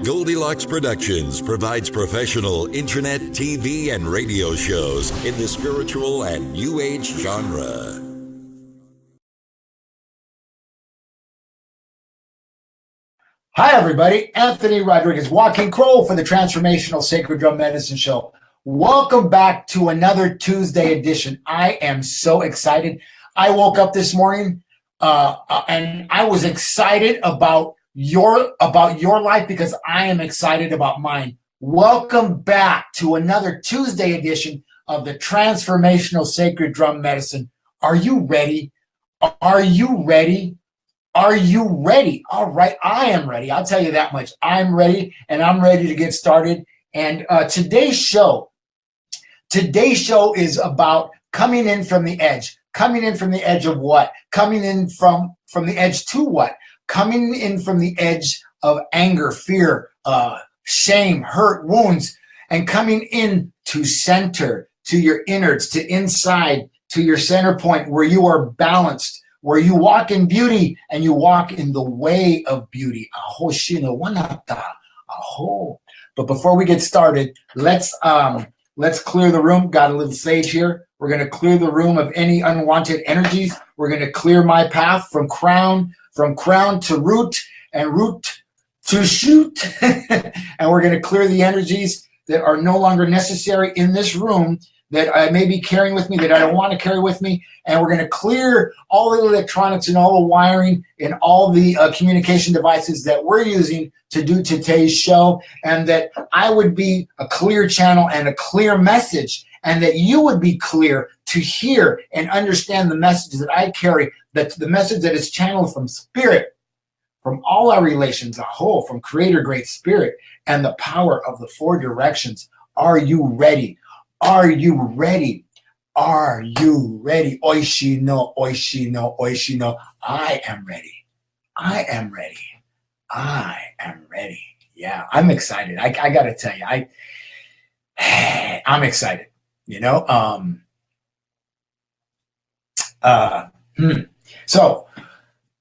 Goldylocks Productions provides professional internet, TV, and radio shows in the spiritual and New Age genre. Hi, everybody. Anthony Rodriguez, Walking Crow for the Transformational Sacred Drum Medicine Show. Welcome back to another Tuesday edition. I am so excited. I woke up this morning and I was excited about your life because I am excited about mine. Welcome back to another Tuesday edition of the Transformational Sacred Drum Medicine. Are you ready? Are you ready? Are you ready? All right, I am ready. I'll tell you that much. I'm ready, and I'm ready to get started. And today's show is about coming in from the edge. Coming in from the edge of what? Coming in from the edge to what? Coming in from the edge of anger, fear, shame, hurt, wounds, and coming in to center, to your innards, to inside, to your center point where you are balanced, where you walk in beauty and you walk in the way of beauty. Aho shino wanata. Aho. But before we get started, let's clear the room. Got a little sage here. We're going to clear the room of any unwanted energies. We're going to clear my path from crown to root and root to shoot. And we're going to clear the energies that are no longer necessary in this room that I may be carrying with me, that I don't want to carry with me. And we're going to clear all the electronics and all the wiring and all the communication devices that we're using to do today's show, and that I would be a clear channel and a clear message, and that you would be clear to hear and understand the message that I carry, that the message that is channeled from spirit, from all our relations, a whole, from Creator Great Spirit, and the power of the four directions. Are you ready? Are you ready? Are you ready? Oishi no, oishi no, oishi no. I am ready. I am ready. I am ready. Yeah, I'm excited. I got to tell you, I'm excited. You know, So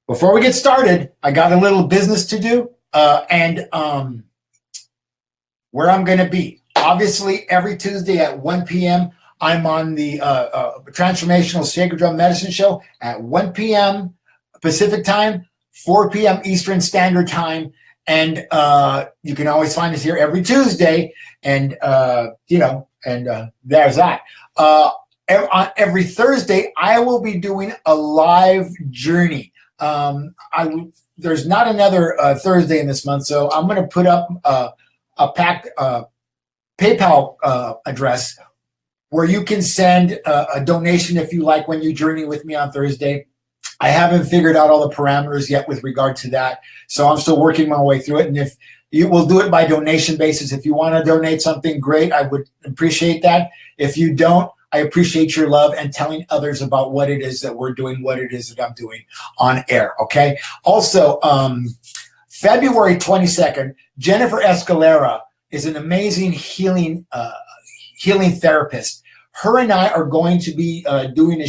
before we get started, I got a little business to do, and where I'm going to be. Obviously, every Tuesday at 1 p.m., I'm on the Transformational Sacred Drum Medicine Show at 1 p.m. Pacific Time, 4 p.m. Eastern Standard Time. And you can always find us here every Tuesday. And, there's that. Every Thursday, I will be doing a live journey. There's not another Thursday in this month, so I'm going to put up a packed PayPal address where you can send a donation if you like when you journey with me on Thursday. I haven't figured out all the parameters yet with regard to that, so I'm still working my way through it. And if you will do it by donation basis, if you want to donate something, great, I would appreciate that. If you don't, I appreciate your love and telling others about what it is that we're doing, what it is that I'm doing on air, okay? Also, February 22nd, Jennifer Escalera is an amazing healing therapist. Her and I are going to be doing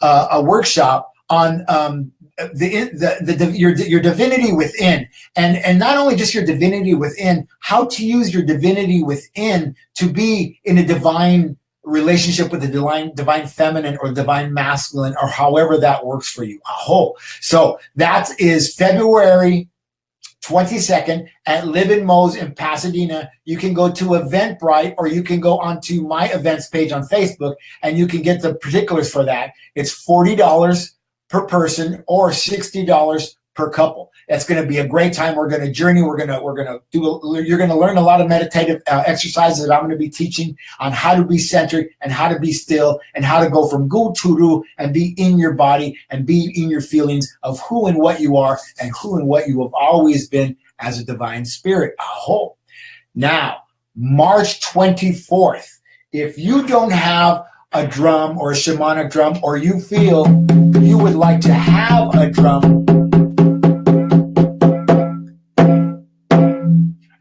a workshop on your divinity within, and not only just your divinity within, how to use your divinity within to be in a divine relationship with the divine feminine or divine masculine, or however that works for you. Aho. So that is February 22nd at Live in Mo's in Pasadena. You can go to Eventbrite, or you can go onto my events page on Facebook, and you can get the particulars for that. It's $40 per person or $60 per couple. It's going to be a great time. We're going to journey. You're going to learn a lot of meditative exercises that I'm going to be teaching on how to be centered and how to be still and how to go from gu to ru and be in your body and be in your feelings of who and what you are and who and what you have always been as a divine spirit. Aho. Now, March 24th, if you don't have a drum or a shamanic drum, or you feel you would like to have a drum,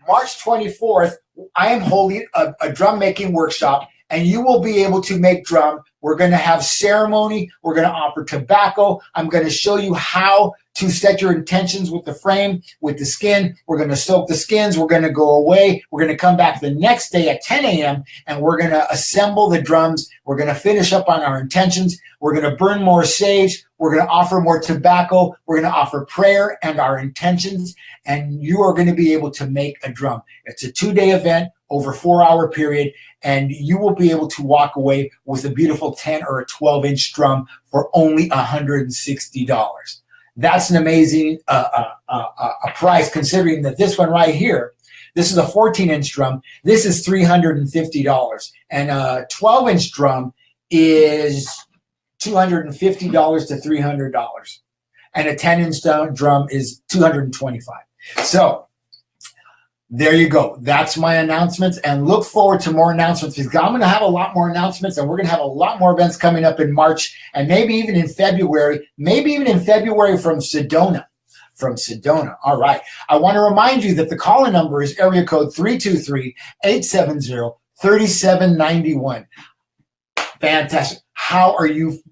March 24th, I am holding a drum making workshop, and you will be able to make drum We're going to have ceremony. We're going to offer tobacco. I'm going to show you how to set your intentions with the frame, with the skin. We're going to soak the skins. We're going to go away. We're going to come back the next day at 10 a.m. and we're going to assemble the drums. We're going to finish up on our intentions. We're going to burn more sage. We're going to offer more tobacco. We're going to offer prayer and our intentions. And you are going to be able to make a drum. It's a 2-day event over 4-hour period. And you will be able to walk away with a beautiful 10 or a 12-inch drum for only $160. That's an amazing a price, considering that this one right here, this is a 14-inch drum. This is $350. And a 12-inch drum is $250 to $300. And a 10-inch drum is $225. So there you go. That's my announcements, and look forward to more announcements, because I'm going to have a lot more announcements, and we're going to have a lot more events coming up in March, and maybe even in February, from Sedona. All right. I want to remind you that the call-in number is area code 323-870-3791. Fantastic. How is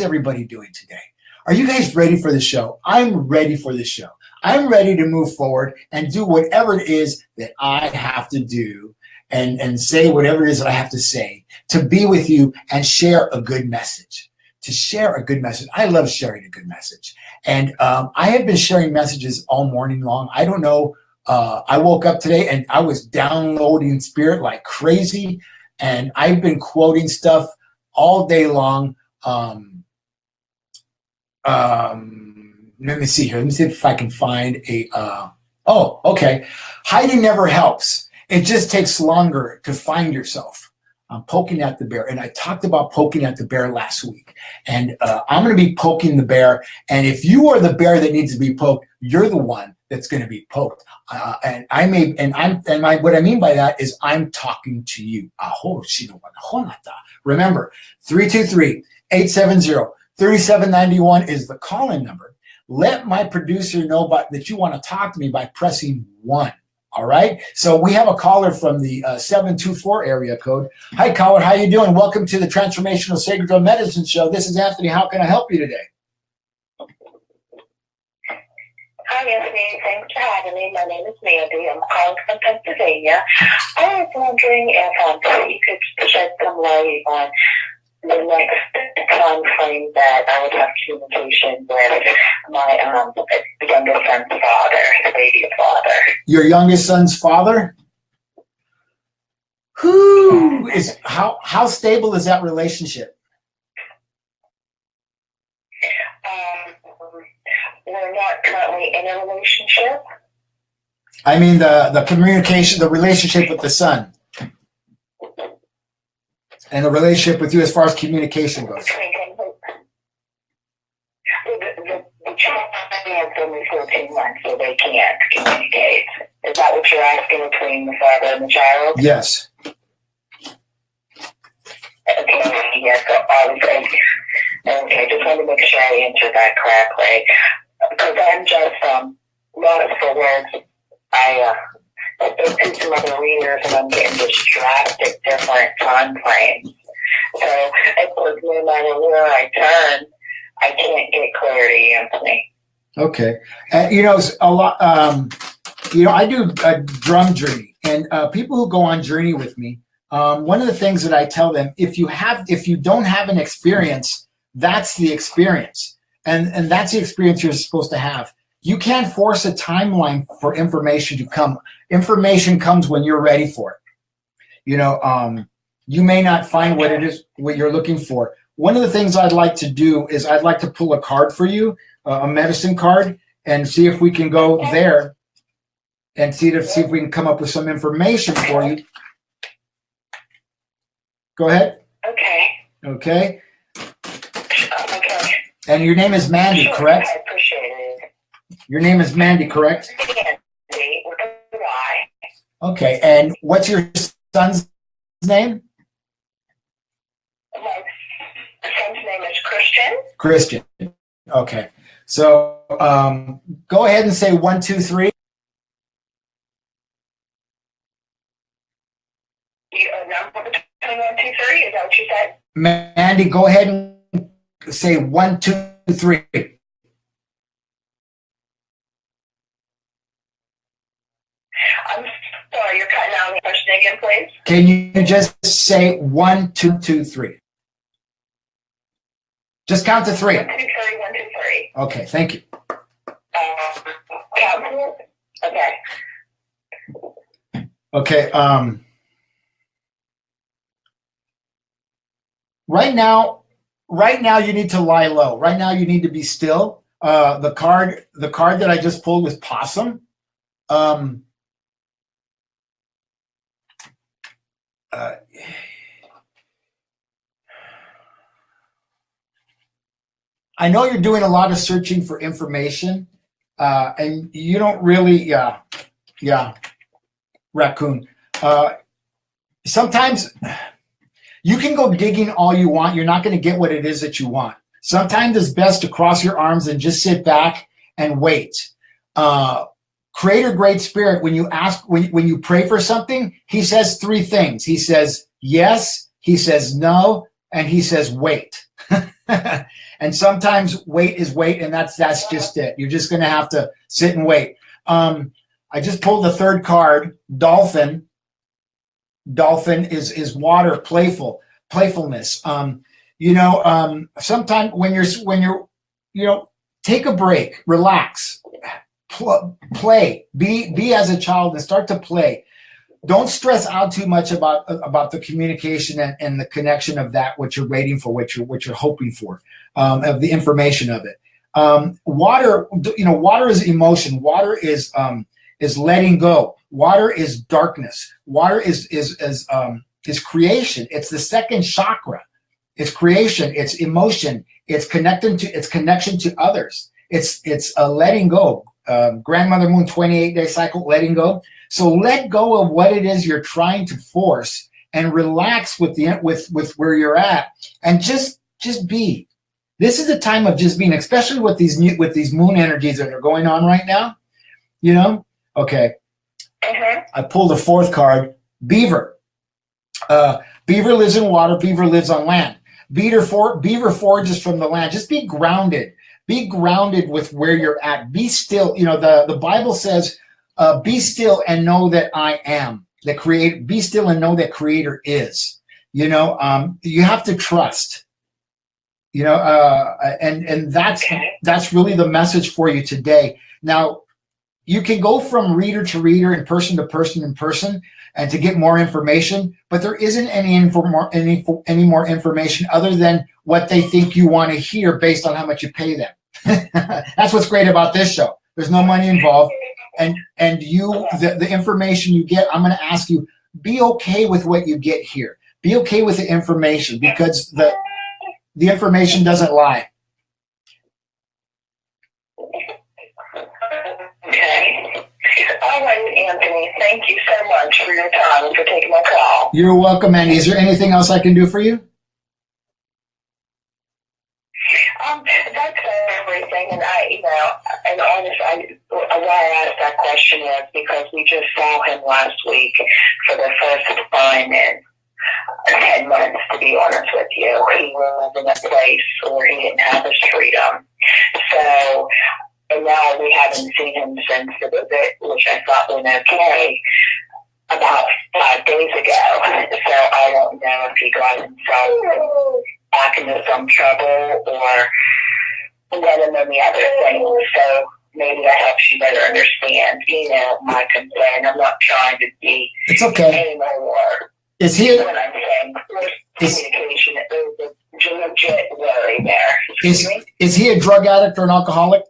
everybody doing today? Are you guys ready for the show? I'm ready for the show. I'm ready to move forward and do whatever it is that I have to do, and say whatever it is that I have to say to be with you and share a good message. I love sharing a good message. And I have been sharing messages all morning long. I don't know. I woke up today and I was downloading spirit like crazy. And I've been quoting stuff all day long. Let me see here. Let me see if I can find a, okay. Hiding never helps. It just takes longer to find yourself. I'm poking at the bear. And I talked about poking at the bear last week. And I'm going to be poking the bear. And if you are the bear that needs to be poked, you're the one that's going to be poked. What I mean by that is I'm talking to you. Remember, 323-870-3791 is the call-in number. Let my producer know that you want to talk to me by pressing 1. All right. So we have a caller from the 724 area code. Hi, caller. How you doing? Welcome to the Transformational Sacred Drum Medicine Show. This is Anthony. How can I help you today? Hi, Anthony. Thanks for having me. My name is Mandy. I'm calling from Pennsylvania. I was wondering if you could shed some light on the next time frame that I would have communication with my youngest son's father, the baby father. Your youngest son's father? How stable is that relationship? We're not currently in a relationship. I mean the communication, the relationship with the son. And the relationship with you as far as communication goes. The child has only 14 months, so they can't communicate. Is that what you're asking, between the father and the child? Yes. Okay, yes, so obviously. Okay, just want to make sure I answered that correctly. Because I'm just, lost for words. I've been to some other readers, and I'm getting distracted different time frames. So it was no matter where I turn, I can't get clarity, Anthony. Okay. A lot, I do a drum journey, and people who go on journey with me, one of the things that I tell them, if you don't have an experience, that's the experience. And that's the experience you're supposed to have. You can't force a timeline for information to come. Information comes when you're ready for it. You may not find what you're looking for. One of the things I'd like to do is I'd like to pull a card for you, a medicine card, and see if we can go there and see if we can come up with some information for you. Go ahead. Okay. Okay. Okay. And your name is Mandy, Sure, correct? I appreciate it. Your name is Mandy, correct? Mandy, with a Y. Okay. And what's your son's name? My son's name is Christian. Christian. Okay. So go ahead and say 1, 2, 3. Number between 1, 2, 3. Is that what you said? Mandy, go ahead and say 1, 2, 3. I'm sorry, you're cutting out the question again, please. Can you just say 1, 2, 2, 3? Just count to 3. 1, 2, 3, 1, 2, 3. Okay, thank you. Okay. Okay. Right now you need to lie low. Right now you need to be still. The card that I just pulled was possum. I know you're doing a lot of searching for information, and you don't really, raccoon. Sometimes you can go digging all you want. You're not going to get what it is that you want. Sometimes it's best to cross your arms and just sit back and wait. Creator Great Spirit, when you pray for something, he says 3 things. He says yes, he says no, and he says wait. And sometimes wait is wait, and that's just it. You're just going to have to sit and wait. I just pulled the 3rd card, Dolphin. Dolphin is water, playfulness. Sometimes when you're take a break, relax, play, be as a child and start to play. Don't stress out too much about the communication and the connection of that, what you're waiting for, what you're hoping for, of the information of it. Water is emotion. Water is letting go. Water is darkness. Water is creation. It's the 2nd chakra. It's creation. It's emotion. It's connection to others. It's a letting go. Grandmother Moon 28-day cycle, letting go. So let go of what it is you're trying to force and relax with where you're at, and just be. This is a time of just being, especially with these moon energies that are going on right now. Okay. I pulled the 4th card, Beaver. Beaver lives in water. Beaver lives on land. Beaver forages from the land. Just be grounded. Be grounded with where you're at. Be still. The Bible says, be still and know that I am the creator. Be still and know that Creator is. You have to trust. And that's really the message for you today. Now, you can go from reader to reader and person to person and to get more information, but there isn't any more information other than what they think you want to hear based on how much you pay them. That's what's great about this show. There's no money involved. And the information you get, I'm going to ask you, be okay with what you get here. Be okay with the information, because the information doesn't lie. Okay. All right, Anthony. Thank you so much for your time and for taking my call. You're welcome, Manny. Is there anything else I can do for you? That's everything. And honestly, why I asked that question is because we just saw him last week for the first time in 10 months, to be honest with you. He was in a place where he didn't have his freedom. So, and now we haven't seen him since the visit, which I thought went okay, about 5 days ago. So I don't know if he got himself back into some trouble or one and then the other thing. So maybe that helps you better understand, my concern. I'm not trying to be any more. Is he? What I'm saying, communication is a legit worry there. Is he a drug addict or an alcoholic?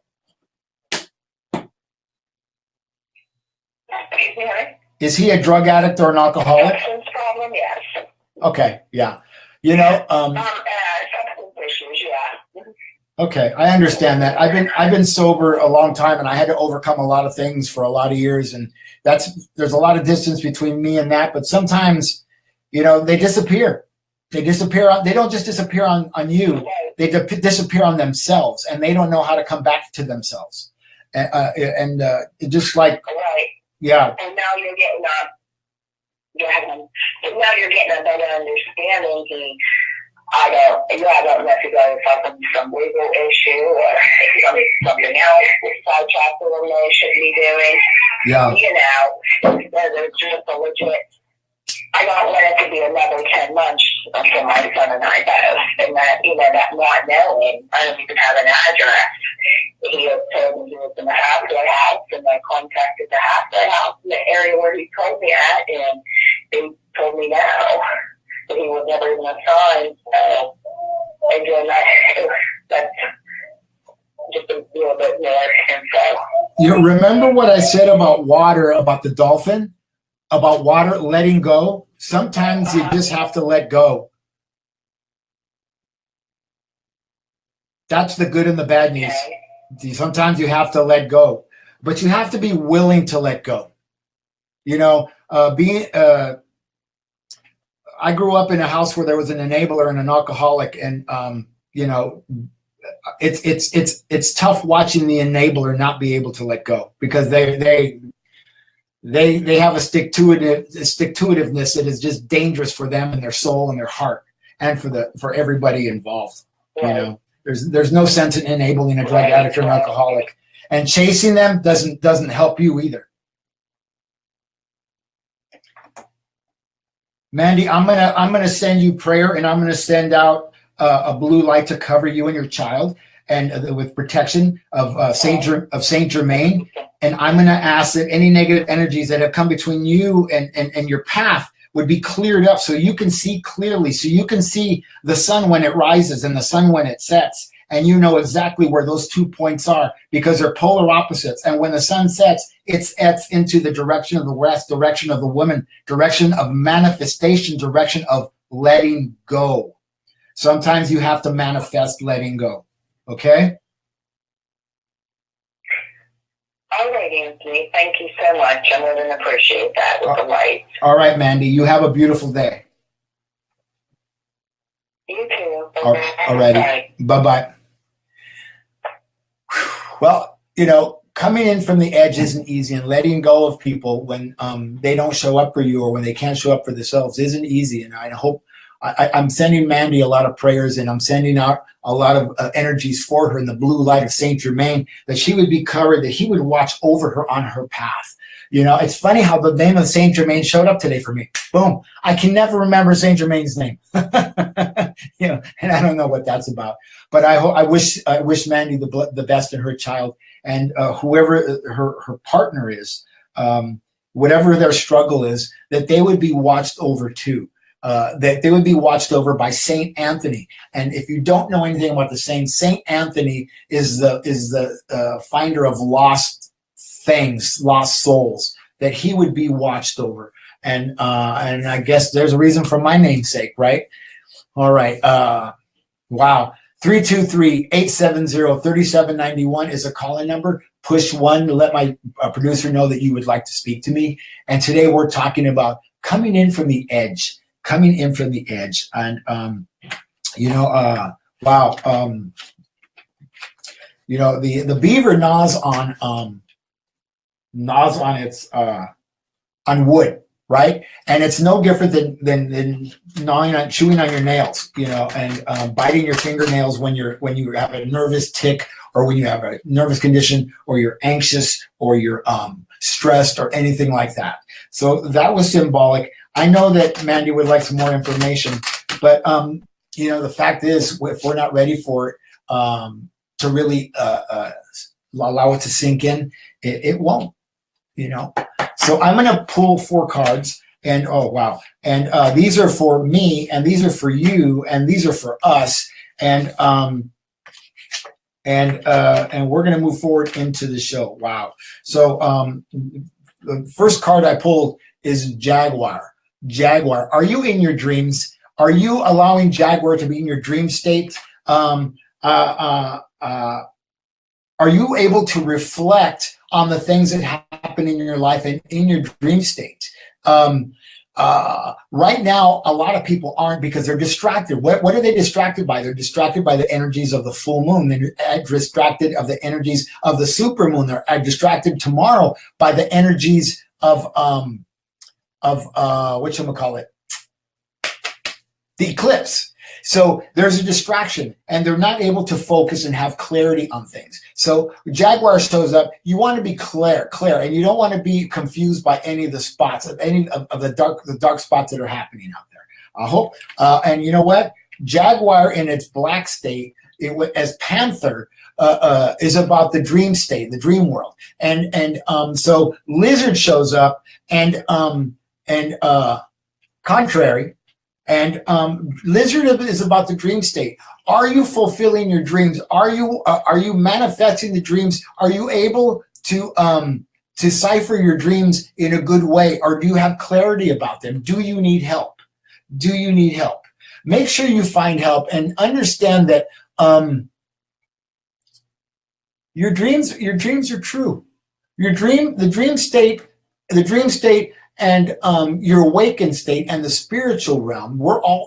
Excuse me, honey? Is he a drug addict or an alcoholic? Substance problem, yes. Okay, yeah. Substance issues, yeah. Okay, I understand that. I've been sober a long time, and I had to overcome a lot of things for a lot of years, and there's a lot of distance between me and that. But sometimes, they disappear. They disappear. They don't just disappear on you. They disappear on themselves, and they don't know how to come back to themselves. And just like right. Yeah. And now you're getting a better understanding. I don't know if you guys are having some legal issue or something else sidetrack the way they should be doing. Yeah. You know, there's just a legit. I don't want it to be another 10 months for my son and I both. And that, you know, that not knowing, I don't even have an address. He had told me he was in the halfway house, and I contacted the halfway house in the area where he told me at, and they told me now that he was never even assigned. Again, that's just a little bit more info. You remember what I said about water, about the dolphin? About water letting go? Sometimes you just have to let go. That's the good and the bad news. Sometimes you have to let go, but you have to be willing to let go. You know, I grew up in a house where there was an enabler and an alcoholic, and you know, it's tough watching the enabler not be able to let go, because they have a stick-to-itiveness that is just dangerous for them and their soul and their heart, and for everybody involved. You know, there's no sense in enabling a drug addict or an alcoholic, and chasing them doesn't help you either. Mandy, I'm gonna send you prayer, and I'm gonna send out a blue light to cover you and your child, and with protection of Saint Germain. And I'm going to ask that any negative energies that have come between you and your path would be cleared up, so you can see clearly, so you can see the sun when it rises and the sun when it sets. And you know exactly where those 2 points are, because they're polar opposites. And when the sun sets, it sets into the direction of the west, direction of the woman, direction of manifestation, direction of letting go. Sometimes you have to manifest letting go. Okay? All right, Anthony. Thank you so much. I really appreciate that with the light. All right, Mandy. You have a beautiful day. You too. All righty. Bye-bye. Well, you know, coming in from the edge isn't easy, and letting go of people when they don't show up for you, or when they can't show up for themselves, isn't easy. And I hope I'm sending Mandy a lot of prayers, and I'm sending out a lot of energies for her in the blue light of Saint Germain, that she would be covered, that he would watch over her on her path. You know, it's funny how the name of Saint Germain showed up today for me. Boom. I can never remember Saint Germain's name. You know, and I don't know what that's about. But I wish Mandy the best in her child, and whoever her partner is, whatever their struggle is, that they would be watched over too. That they would be watched over by Saint Anthony. And if you don't know anything about the saint, Saint Anthony is the finder of lost things, lost souls, that he would be watched over. And I guess there's a reason for my namesake, right? All right. Wow. 323-870-3791 is a call-in number. Push 1 to let my producer know that you would like to speak to me. And today we're talking about coming in from the edge. Coming in from the edge. And you know, wow. You know, the beaver gnaws on its on wood, right? And it's no different than gnawing on, chewing on your nails, you know, and biting your fingernails when you have a nervous tick, or when you have a nervous condition, or you're anxious, or you're stressed, or anything like that. So that was symbolic. I know that Mandy would like some more information, but you know, the fact is, if we're not ready for it to really allow it to sink in, it won't. You know, so I'm going to pull 4 cards, and oh wow, and these are for me, and these are for you, and these are for us, and we're going to move forward into the show. Wow. So the first card I pulled is Jaguar. Jaguar, are you in your dreams? Are you allowing Jaguar to be in your dream state? Are you able to reflect on the things that happen in your life and in your dream state? Right now, a lot of people aren't, because they're distracted. What are they distracted by? They're distracted by the energies of the full moon. They're distracted of the energies of the super moon. They're distracted tomorrow by the energies of whatchamacallit, the eclipse. So there's a distraction and they're not able to focus and have clarity on things. So Jaguar shows up, you want to be clear, and you don't want to be confused by any of the spots, any of the dark spots that are happening out there. I hope, and you know what? Jaguar in its black state, as Panther, is about the dream state, the dream world. And so Lizard shows up and contrary. And Lizard is about the dream state. Are you fulfilling your dreams? Are you manifesting the dreams? Are you able to cipher your dreams in a good way, or do you have clarity about them? Do you need help? Do you need help? Make sure you find help and understand that your dreams are true. The dream state. And your awakened state and the spiritual realm,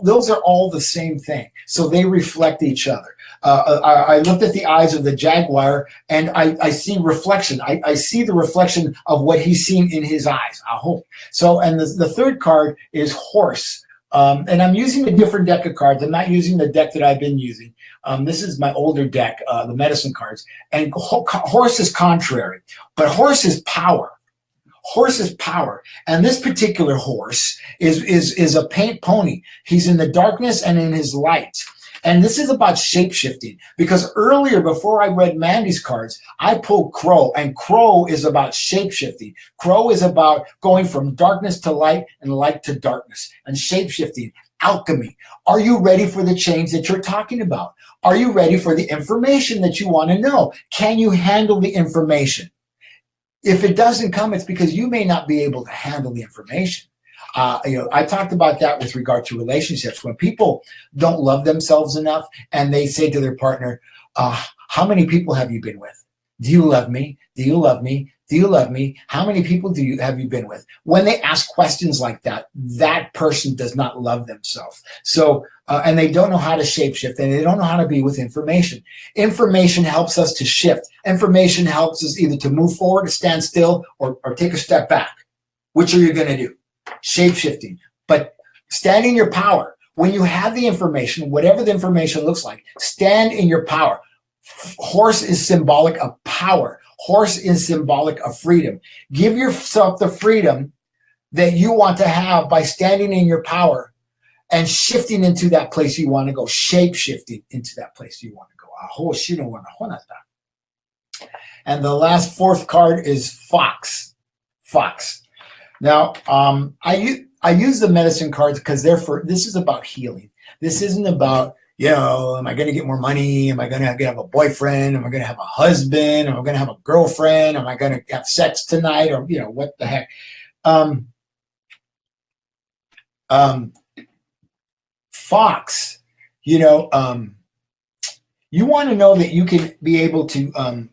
those are all the same thing. So they reflect each other. I looked at the eyes of the Jaguar and I see reflection. I see the reflection of what he's seen in his eyes. I hope. So, and the third card is Horse. And I'm using a different deck of cards. I'm not using the deck that I've been using. This is my older deck, the medicine cards. And Horse is contrary, but Horse is power. Horse is power, and this particular horse is a paint pony. He's in the darkness and in his light. And this is about shape-shifting, because earlier, before I read Mandy's cards, I pulled Crow, and Crow is about shape-shifting. Crow is about going from darkness to light and light to darkness, and shape-shifting, alchemy. Are you ready for the change that you're talking about? Are you ready for the information that you want to know? Can you handle the information? If it doesn't come, it's because you may not be able to handle the information. I talked about that with regard to relationships. When people don't love themselves enough and they say to their partner, how many people have you been with? Do you love me? Do you love me? Do you love me? How many people have you been with? When they ask questions like that, that person does not love themselves. So, and they don't know how to shapeshift, and they don't know how to be with information. Information helps us to shift. Information helps us either to move forward, to stand still, or take a step back. Which are you going to do? Shapeshifting. But stand in your power. When you have the information, whatever the information looks like, stand in your power. Horse is symbolic of power. Horse is symbolic of freedom. Give yourself the freedom that you want to have by standing in your power and shifting into that place you want to go, shape-shifting into that place you want to go. And the last fourth card is Fox. Fox. Now, I use the medicine cards because this is about healing. This isn't about, am I going to get more money? Am I going to have a boyfriend? Am I going to have a husband? Am I going to have a girlfriend? Am I going to have sex tonight? Or, what the heck? Fox, you want to know that you can be able to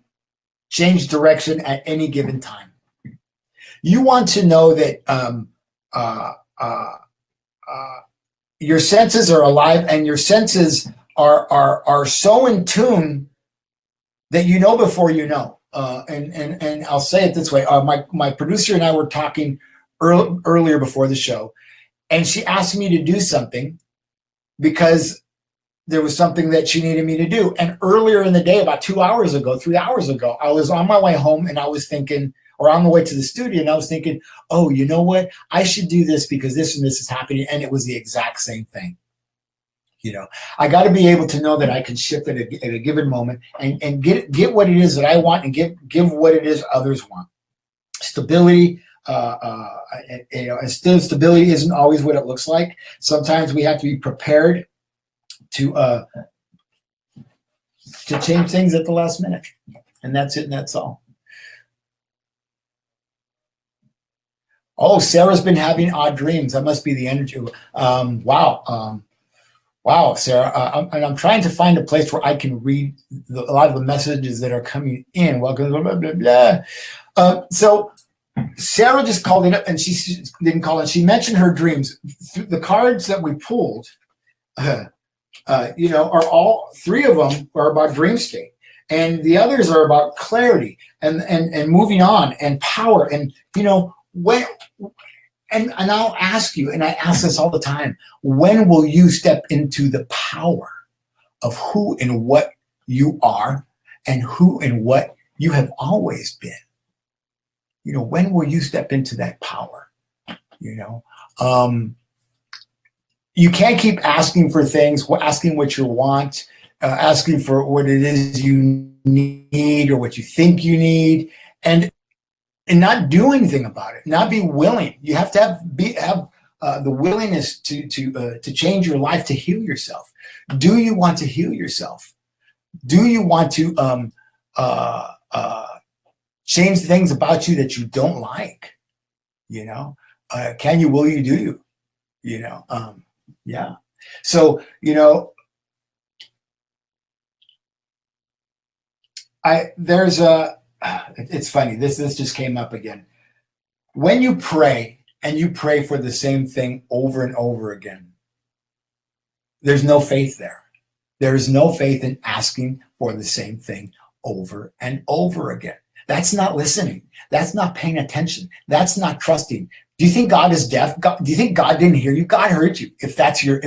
change direction at any given time. You want to know that your senses are alive, and your senses are so in tune that you know before you know. And I'll say it this way: my producer and I were talking earlier before the show, and she asked me to do something because there was something that she needed me to do. And earlier in the day, about 3 hours ago, I was on my way home, and I was thinking, or on the way to the studio, and I was thinking, oh, you know what? I should do this because this and this is happening. And it was the exact same thing. I got to be able to know that I can shift at a given moment and get what it is that I want, and give what it is others want. Stability, and still stability isn't always what it looks like. Sometimes we have to be prepared to change things at the last minute. And that's it, and that's all. Oh, Sarah's been having odd dreams. That must be the energy. Wow, Sarah. And I'm trying to find a place where I can read a lot of the messages that are coming in. Welcome, blah, blah, blah, blah. So Sarah just called in, and she didn't call in. She mentioned her dreams. The cards that we pulled, are all three of them are about dream state. And the others are about clarity and moving on and power. And, And I'll ask you, and I ask this all the time, when will you step into the power of who and what you are and who and what you have always been? You know, when will you step into that power? You know, you can't keep asking for things, asking what you want, asking for what it is you need or what you think you need, and not do anything about it, not be willing. You have to have the willingness to change your life, to heal yourself. Do you want to heal yourself? Do you want to change things about you that you don't like? You know, can you, will you, do you? You know, yeah. So, you know, it's funny. This just came up again. When you pray and you pray for the same thing over and over again, there's no faith there. There is no faith in asking for the same thing over and over again. That's not listening. That's not paying attention. That's not trusting. Do you think God is deaf? Do you think God didn't hear you? God heard you. If that's your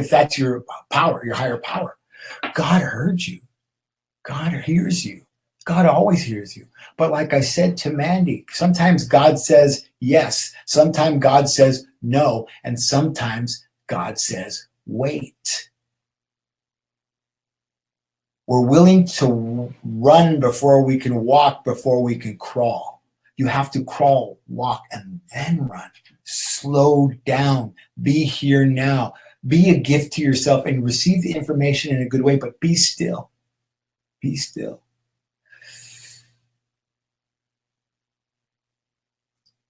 power, your higher power, God heard you. God hears you. God always hears you. But like I said to Mandy, sometimes God says yes. Sometimes God says no. And sometimes God says wait. We're willing to run before we can walk, before we can crawl. You have to crawl, walk, and then run. Slow down. Be here now. Be a gift to yourself and receive the information in a good way, but be still. Be still.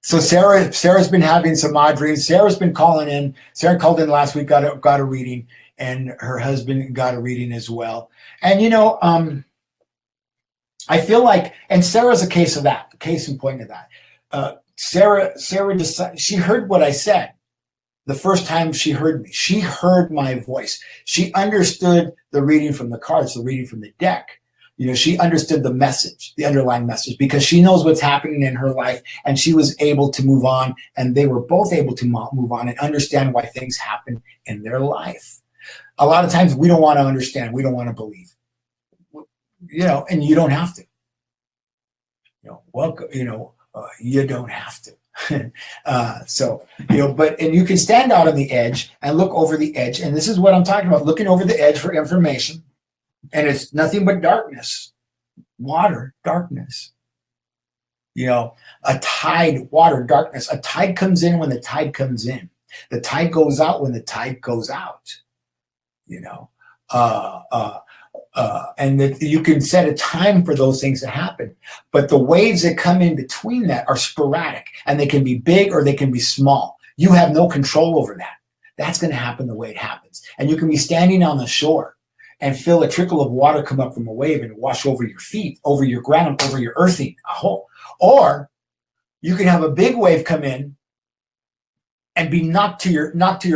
So Sarah's been having some odd dreams. Sarah's been calling in. Sarah called in last week, got a reading, and her husband got a reading as well. And you know, I feel like, and Sarah's a case in point of that. Sarah she heard what I said the first time she heard me. She heard my voice. She understood the reading from the cards, the reading from the deck. You know, she understood the message, the underlying message, because she knows what's happening in her life, and she was able to move on, and they were both able to move on and understand why things happen in their life. A lot of times we don't want to understand. We don't want to believe, you know, and you don't have to. You know, welcome, you know, you don't have to. So, you know, and you can stand out on the edge and look over the edge. And this is what I'm talking about, looking over the edge for information. And it's nothing but darkness, water, darkness. You know, a tide, water, darkness. A tide comes in when the tide comes in. The tide goes out when the tide goes out. You know, and that you can set a time for those things to happen. But the waves that come in between that are sporadic, and they can be big or they can be small. You have no control over that. That's going to happen the way it happens. And you can be standing on the shore and feel a trickle of water come up from a wave and wash over your feet, over your ground, over your earthing, a hole. Or you can have a big wave come in and be knocked to your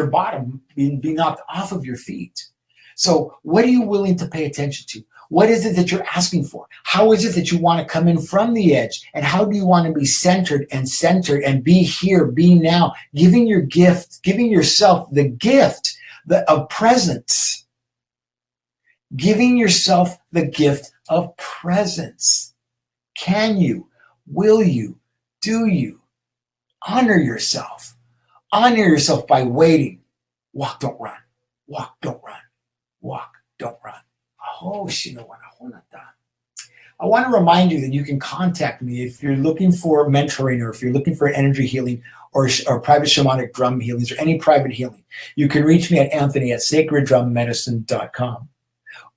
bottom, be knocked off of your feet. So what are you willing to pay attention to? What is it that you're asking for? How is it that you want to come in from the edge? And how do you want to be centered and be here, be now, giving your gift, giving yourself the gift of presence. Giving yourself the gift of presence. Can you? Will you? Do you? Honor yourself. Honor yourself by waiting. Walk, don't run. Walk, don't run. Walk, don't run. I want to remind you that you can contact me if you're looking for mentoring, or if you're looking for energy healing or private shamanic drum healings or any private healing. You can reach me at Anthony@sacreddrummedicine.com.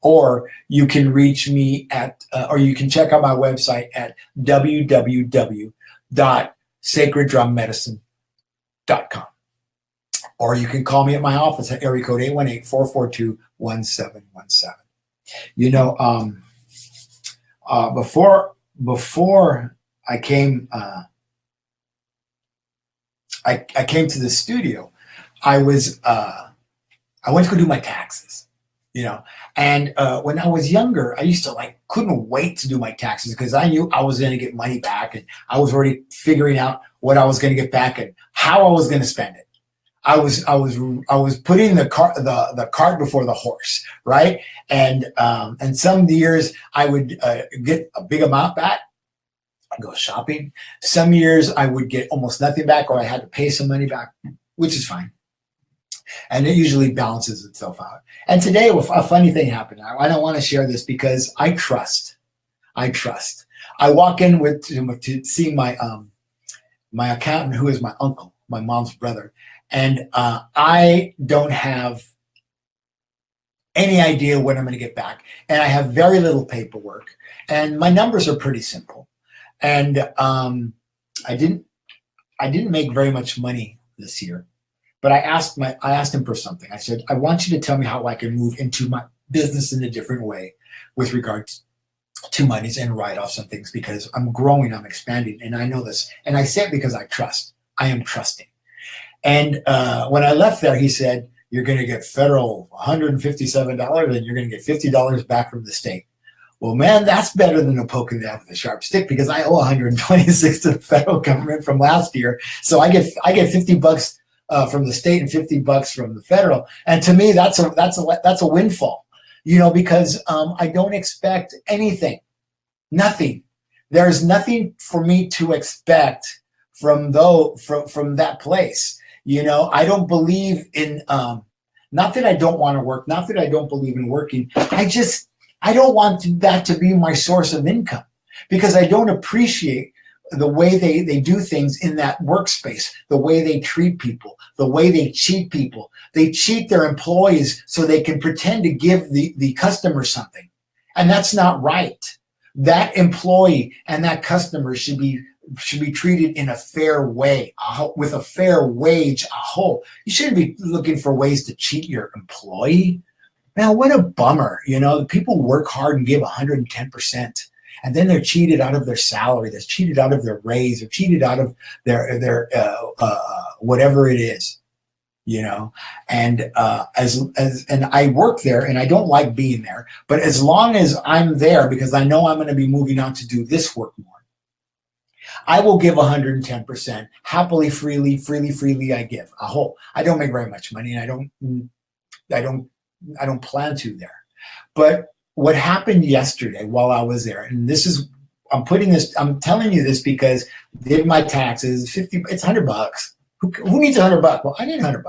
Or you can reach me or you can check out my website at www.sacreddrummedicine.com. Or you can call me at my office at area code 818-442-1717. You know, before I came, I came to the studio, I went to go do my taxes. you know. And when I was younger, I used to couldn't wait to do my taxes because I knew I was going to get money back, and I was already figuring out what I was going to get back and how I was going to spend it. I was putting the cart before the horse, right? And some years I would get a big amount back. I'd go shopping. Some years I would get almost nothing back, or I had to pay some money back, which is fine. And it usually balances itself out. And today, a funny thing happened. I don't want to share this because I trust. I walk in to see my accountant, who is my uncle, my mom's brother, and I don't have any idea when I'm going to get back, and I have very little paperwork, and my numbers are pretty simple, and I didn't make very much money this year. But I asked him for something. I said, I want you to tell me how I can move into my business in a different way with regards to monies and write-offs and things, because I'm growing, I'm expanding, and I know this. And I say it because I trust. I am trusting. And when I left there, he said, you're going to get federal $157 and you're going to get $50 back from the state. Well, man, that's better than a poke in the eye with a sharp stick, because I owe $126 to the federal government from last year. So I get $50 from the state and $50 from the federal, and to me that's a windfall, because I don't expect anything, nothing. There's nothing for me to expect from that place. I don't believe in not that I don't want to work, not that I don't believe in working. I don't want that to be my source of income, because I don't appreciate the way they do things in that workspace, the way they treat people, the way they cheat people. They cheat their employees so they can pretend to give the customer something. And that's not right. That employee and that customer should be treated in a fair way, with a fair wage, a whole. You shouldn't be looking for ways to cheat your employee. Man, what a bummer. People work hard and give 110%. And then they're cheated out of their salary, they're cheated out of their raise, they're cheated out of their whatever it is, And and I work there, and I don't like being there, but as long as I'm there, because I know I'm going to be moving on to do this work more, I will give 110%, happily, freely. I give a whole. I don't make very much money, and I don't plan to there, but what happened yesterday while I was there, and I'm telling you this because I did my taxes, it's $100. Who needs $100? Well, I need $100.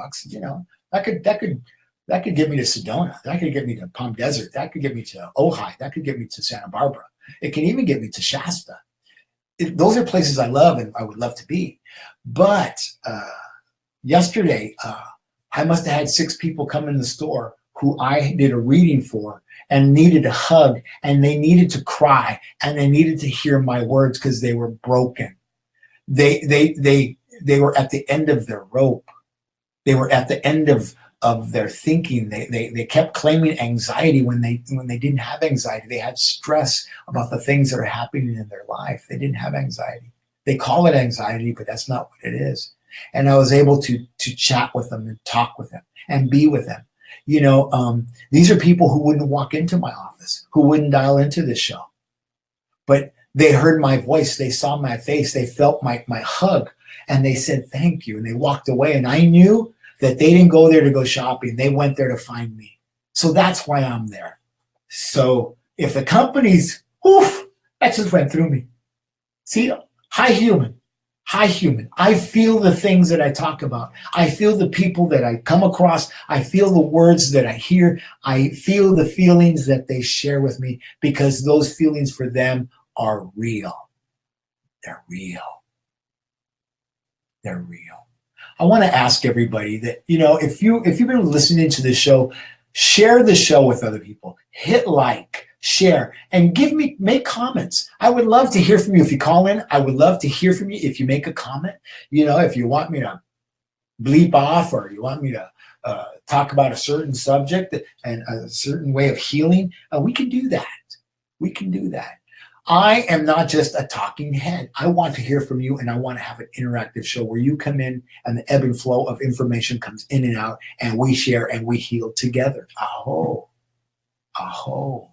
That could get me to Sedona. That could get me to Palm Desert. That could get me to Ojai. That could get me to Santa Barbara. It can even get me to Shasta. Those are places I love and I would love to be. But yesterday, I must have had 6 people come in the store who I did a reading for, and needed a hug, and they needed to cry, and they needed to hear my words because they were broken. They were at the end of their rope. They were at the end of their thinking. They kept claiming anxiety when they didn't have anxiety. They had stress about the things that are happening in their life. They didn't have anxiety. They call it anxiety, but that's not what it is. And I was able to chat with them and talk with them and be with them. These are people who wouldn't walk into my office, who wouldn't dial into this show. But they heard my voice, they saw my face, they felt my hug, and they said thank you, and they walked away. And I knew that they didn't go there to go shopping. They went there to find me. So that's why I'm there. So if the company's, that just went through me. See, high human. I feel the things that I talk about. I feel the people that I come across. I feel the words that I hear. I feel the feelings that they share with me, because those feelings for them are real. They're real. I want to ask everybody that, if you've been listening to this show, share the show with other people. Hit like. Share, and make comments. I would love to hear from you if you call in. I would love to hear from you if you make a comment. If you want me to bleep off, or you want me to talk about a certain subject and a certain way of healing, we can do that. I am not just a talking head. I want to hear from you, and I want to have an interactive show where you come in and the ebb and flow of information comes in and out, and we share and we heal together. Aho,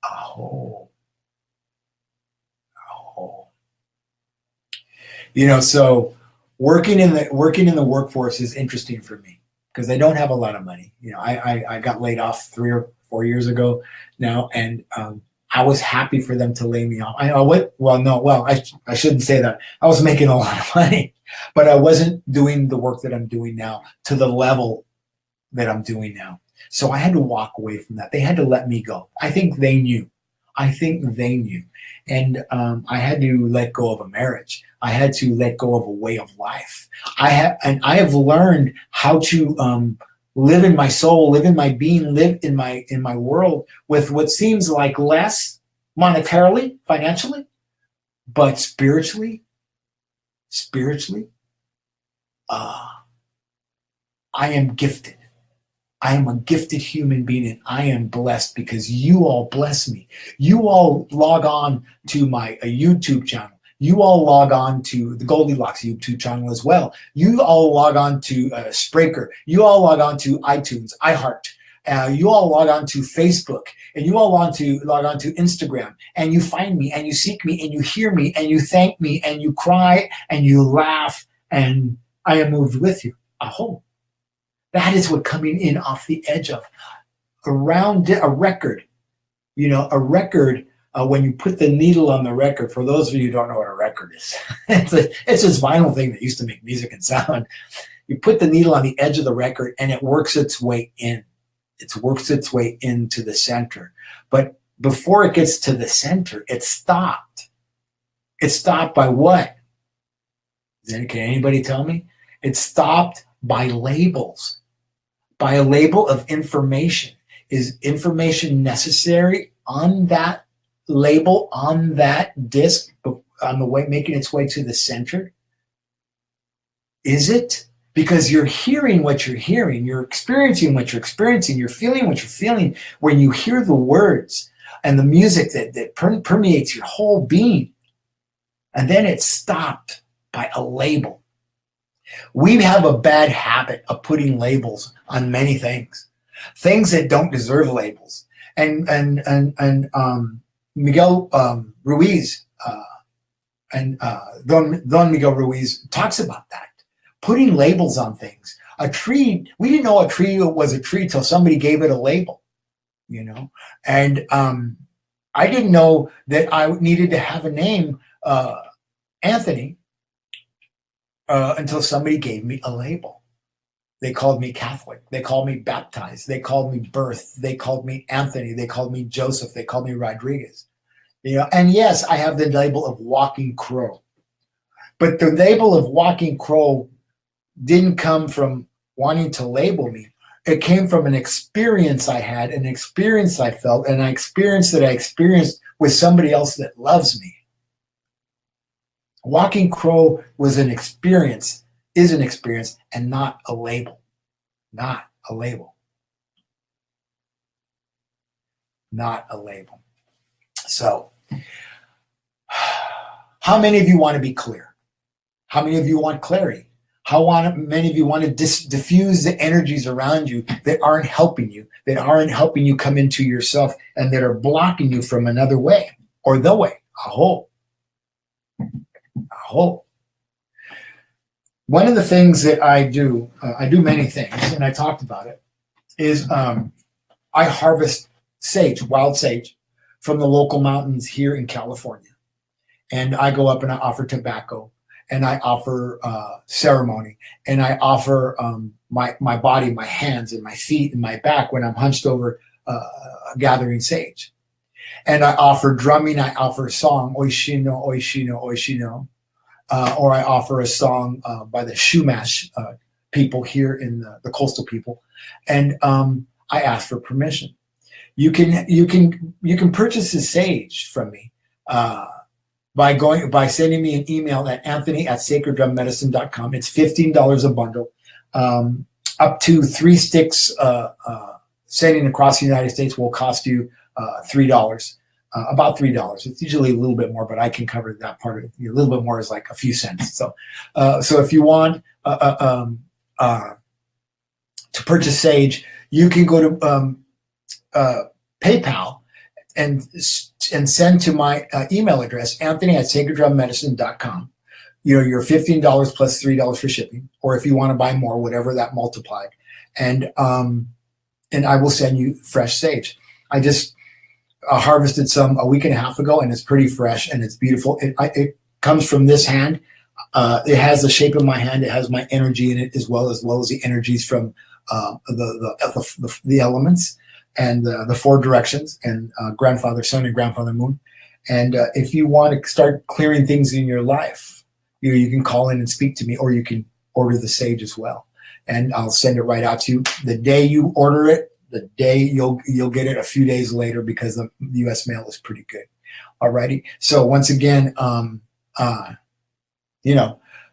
aho, aho. So working in the workforce is interesting for me because I don't have a lot of money. I got laid off 3 or 4 years ago now, and I was happy for them to lay me off. I shouldn't say that. I was making a lot of money, but I wasn't doing the work that I'm doing now to the level that I'm doing now. So I had to walk away from that. They had to let me go. I think they knew. And I had to let go of a marriage. I had to let go of a way of life. I have learned how to live in my soul, live in my being, live in my world with what seems like less monetarily, financially, but spiritually, I am gifted. I am a gifted human being, and I am blessed because you all bless me. You all log on to my YouTube channel. You all log on to the Goldylocks YouTube channel as well. You all log on to Spreaker. You all log on to iTunes, iHeart. You all log on to Facebook, and you all log on to Instagram, and you find me, and you seek me, and you hear me, and you thank me, and you cry, and you laugh, and I am moved with you. Aho. That is what coming in off the edge of. Around a record, when you put the needle on the record, for those of you who don't know what a record is, it's this vinyl thing that used to make music and sound. You put the needle on the edge of the record and it works its way in. It works its way into the center. But before it gets to the center, it stopped. It stopped by what? Can anybody tell me? It stopped by labels. By a label of information. Is information necessary on that label, on that disc, on the way making its way to the center? Is it? Because you're hearing what you're hearing, you're experiencing what you're experiencing, you're feeling what you're feeling when you hear the words and the music that permeates your whole being. And then it's stopped by a label. We have a bad habit of putting labels on many things that don't deserve labels. And Miguel Ruiz Don Miguel Ruiz talks about that, putting labels on things. A tree, we didn't know a tree was a tree till somebody gave it a label, And I didn't know that I needed to have a name, Anthony. Until somebody gave me a label. They called me Catholic. They called me baptized. They called me birth. They called me Anthony. They called me Joseph. They called me Rodriguez. And yes, I have the label of walking crow. But the label of walking crow didn't come from wanting to label me. It came from an experience I had, an experience I felt, and an experience that I experienced with somebody else that loves me. Walking crow was an experience, is an experience, and not a label. Not a label. Not a label. So, how many of you want to be clear? How many of you want clarity? Many of you want to diffuse the energies around you that aren't helping you come into yourself, and that are blocking you from another way or the way? Aho. One of the things that I do many things, and I talked about it, is I harvest sage, wild sage, from the local mountains here in California. And I go up and I offer tobacco, and I offer ceremony, and I offer my body, my hands and my feet and my back when I'm hunched over gathering sage. And I offer drumming, I offer a song, Oishino, Oishino, Oishino. Or I offer a song by the Shumash people here in the coastal people, and I ask for permission. You can purchase the sage from me by sending me an email at anthony@sacreddrummedicine.com. It's $15 a bundle, up to 3 sticks. Sending across the United States will cost you $3. About $3. It's usually a little bit more, but I can cover that part of it. A little bit more is like a few cents. So if you want to purchase sage, you can go to PayPal and send to my email address, Anthony@sacreddrummedicine.com. Your $15 plus $3 for shipping, or if you want to buy more, whatever that multiplied, and I will send you fresh sage. I just harvested some a week and a half ago, and it's pretty fresh and it's beautiful. It comes from this hand. It has the shape of my hand. It has my energy in it as well as the energies from the elements and the four directions and grandfather sun and grandfather moon. And if you want to start clearing things in your life, you can call in and speak to me, or you can order the sage as well, and I'll send it right out to you. The day you order it, the day you'll get it a few days later, because the U.S. mail is pretty good. Alrighty. So once again,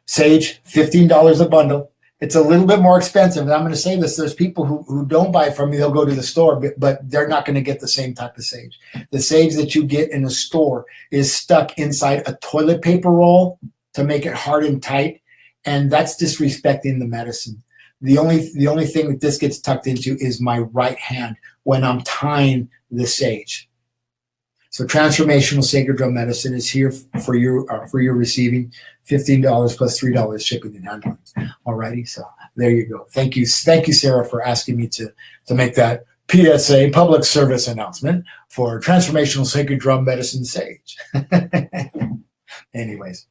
sage, $15 a bundle. It's a little bit more expensive. And I'm going to say this, there's people who don't buy from me. They'll go to the store, but they're not going to get the same type of sage. The sage that you get in the store is stuck inside a toilet paper roll to make it hard and tight. And that's disrespecting the medicine. The only thing that this gets tucked into is my right hand when I'm tying the sage. So Transformational Sacred Drum Medicine is here for your receiving, $15 plus $3 shipping and handling. Alrighty, so there you go. Thank you, Sarah, for asking me to make that PSA, public service announcement, for Transformational Sacred Drum Medicine Sage. Anyways,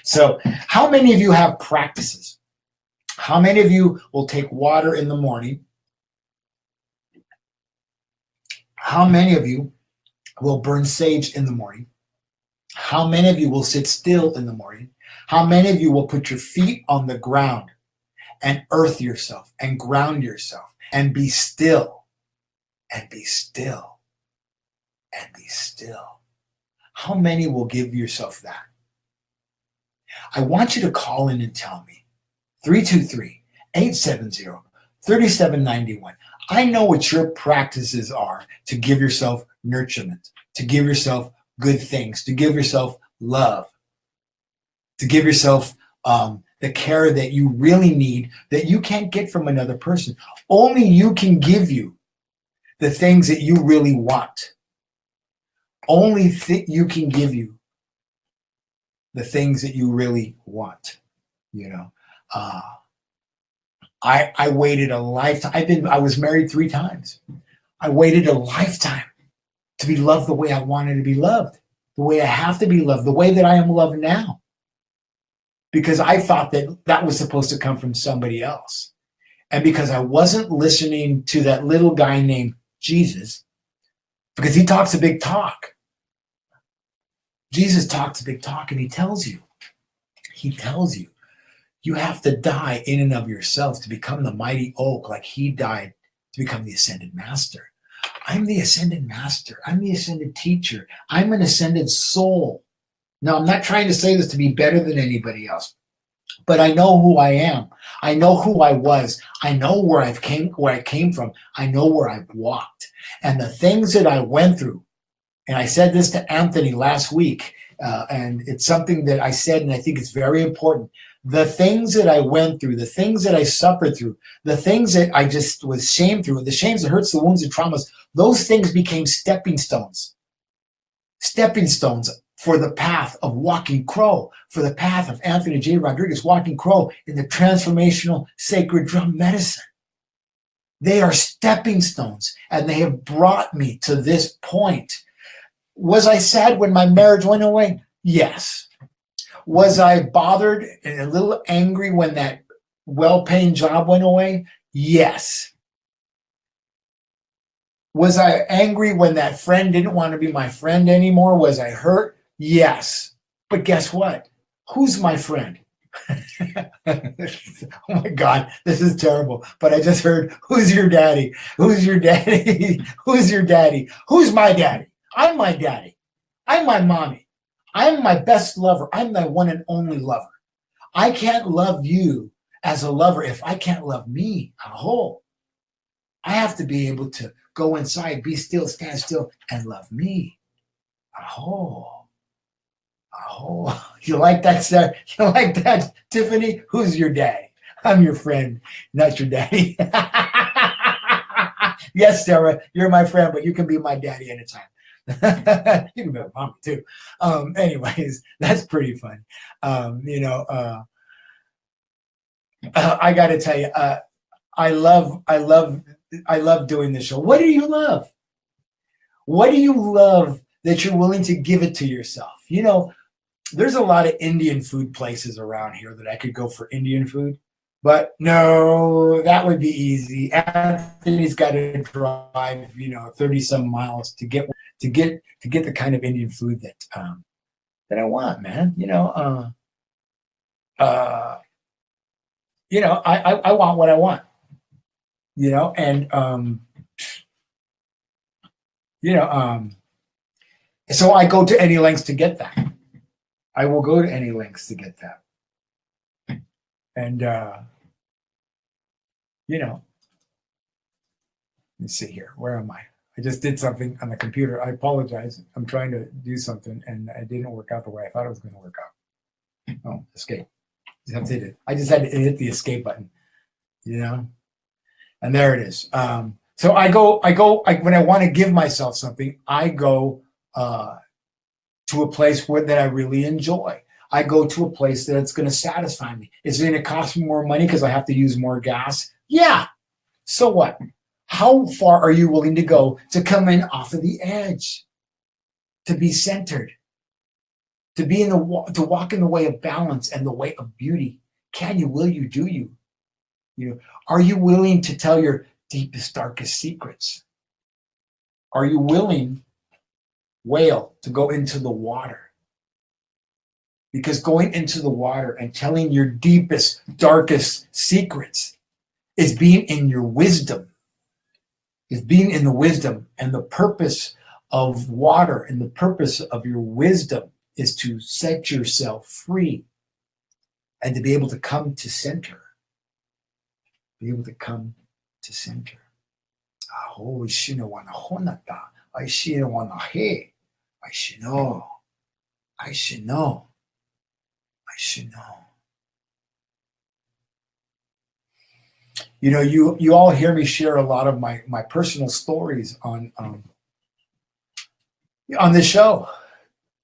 so how many of you have practices? How many of you will take water in the morning? How many of you will burn sage in the morning? How many of you will sit still in the morning? How many of you will put your feet on the ground and earth yourself and ground yourself and be still and be still and be still? How many will give yourself that? I want you to call in and tell me. 323-870-3791. I know what your practices are to give yourself nurturement, to give yourself good things, to give yourself love, to give yourself the care that you really need that you can't get from another person. Only you can give you the things that you really want. Only you can give you the things that you really want. I waited a lifetime. I was married 3 times. I waited a lifetime to be loved the way I wanted to be loved, the way I have to be loved, the way that I am loved now. Because I thought that was supposed to come from somebody else. And because I wasn't listening to that little guy named Jesus, because he talks a big talk. Jesus talks a big talk, and he tells you, you have to die in and of yourself to become the mighty oak, like he died to become the ascended master. I'm the ascended master. I'm the ascended teacher. I'm an ascended soul. Now, I'm not trying to say this to be better than anybody else, but I know who I am. I know who I was. I know where I came from. I know where I've walked. And the things that I went through, and I said this to Anthony last week, and it's something that I said, and I think it's very important. The things that I went through, the things that I suffered through, the things that I just was shamed through, the shames, the hurts, the wounds, and traumas, those things became stepping stones for the path of Walking Crow, for the path of Anthony J. Rodriguez, Walking Crow in the Transformational Sacred Drum Medicine. They are stepping stones, and they have brought me to this point. Was I sad when my marriage went away? Yes. Was I bothered and a little angry when that well-paying job went away? Yes. Was I angry when that friend didn't want to be my friend anymore? Was I hurt? Yes. But guess what? Who's my friend? Oh my God, this is terrible. But I just heard, who's your daddy? Who's your daddy? Who's your daddy? Who's my daddy? I'm my daddy. I'm my mommy. I'm my best lover. I'm my one and only lover. I can't love you as a lover if I can't love me a whole. I have to be able to go inside, be still, stand still, and love me a whole. A whole. You like that, Sarah? You like that, Tiffany? Who's your daddy? I'm your friend, not your daddy. Yes, Sarah, you're my friend, but you can be my daddy anytime. You can be my mom too. Anyways, that's pretty funny. I got to tell you, I love doing this show. What do you love? What do you love that you're willing to give it to yourself? There's a lot of Indian food places around here that I could go for Indian food, but no, that would be easy. Anthony's got to drive, 30 some miles to get the kind of Indian food that I want, man. I want what I want, and so I go to any lengths to get that. I will go to any lengths to get that. And, let me see here. Where am I? I just did something on the computer. I apologize. I'm trying to do something, and it didn't work out the way I thought it was going to work out. Oh, escape. I just had to hit the escape button, and there it is. So I go, when I want to give myself something, I go to a place that I really enjoy. I go to a place that's going to satisfy me. Is it going to cost me more money because I have to use more gas? Yeah. So what? How far are you willing to go to come in off of the edge? To be centered? To be to walk in the way of balance and the way of beauty? Can you? Will you? Do you? Are you willing to tell your deepest, darkest secrets? Are you willing, whale, to go into the water? Because going into the water and telling your deepest, darkest secrets is being in your wisdom, is being in the wisdom. And the purpose of water and the purpose of your wisdom is to set yourself free and to be able to come to center. Be able to come to center. Oh, Shinawana Honata. I Shinawana He. I should know. I should know. I should know. You all hear me share a lot of my personal stories on this show,